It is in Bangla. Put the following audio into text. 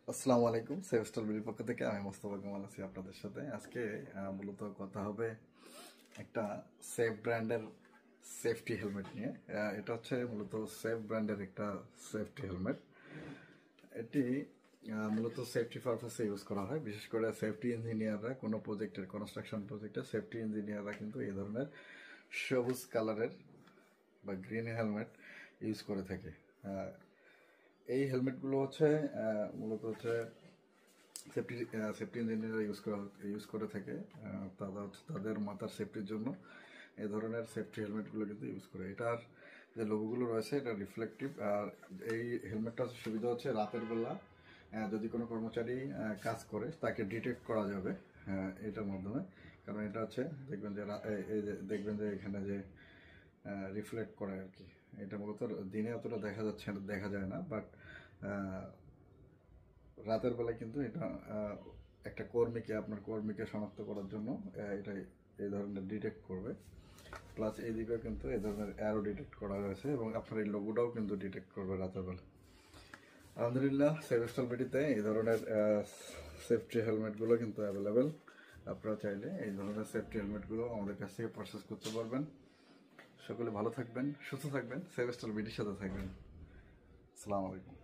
আসসালামু আলাইকুম। সেভস্টার বিডির পক্ষ থেকে আমি মোস্তফা কামাল আছি আপনাদের সাথে। আজকে মূলত কথা হবে একটা সেফ ব্র্যান্ডের সেফটি হেলমেট নিয়ে। এটা হচ্ছে মূলত সেফ ব্র্যান্ডের একটা সেফটি হেলমেট। এটি মূলত সেফটি পারপাসে ইউজ করা হয়, বিশেষ করে সেফটি ইঞ্জিনিয়াররা কোনো প্রজেক্টের কনস্ট্রাকশন প্রজেক্টে সেফটি ইঞ্জিনিয়াররা কিন্তু এই ধরনের সবুজ কালারের বা গ্রিন হেলমেট ইউজ করে থাকে। এই হেলমেটগুলো হচ্ছে মূলত হচ্ছে সেফটি সেফটি ইঞ্জিনিয়াররা ইউজ করে থাকে। তারা হচ্ছে তাদের মাথার সেফটির জন্য এই ধরনের সেফটি হেলমেটগুলো কিন্তু ইউজ করে। এটার যে লোগোগুলো রয়েছে এটা রিফ্লেকটিভ। আর এই হেলমেটটার সুবিধা হচ্ছে রাতের বেলা যদি কোনো কর্মচারী কাজ করে তাকে ডিটেক্ট করা যাবে এটার মাধ্যমে। কারণ এটা হচ্ছে দেখবেন যে দেখবেন যে এখানে যে রিফ্লেক্ট করে আর কি। এটা মূলত দিনে অতটা দেখা যায় না, বাট রাতের বেলায় কিন্তু এটা একটা আপনার কর্মীকে শনাক্ত করার জন্য এটা এই ধরনের ডিটেক্ট করবে। প্লাস এই দিকেও কিন্তু এই ধরনের অ্যারো ডিটেক্ট করা হয়েছে এবং আপনার এই লোগোটাও কিন্তু ডিটেক্ট করবে রাতের বেলা। আলহামদুলিল্লাহ, সেভস্টার বিডিতে এই ধরনের সেফটি হেলমেটগুলো কিন্তু অ্যাভেলেবেল। আপনারা চাইলে এই ধরনের সেফটি হেলমেটগুলো আমাদের কাছ থেকে পারচেস করতে পারবেন। সকলে ভালো থাকবেন, সুস্থ থাকবেন, সেভস্টার বিডির সাথে থাকবেন। আসসালামু আলাইকুম।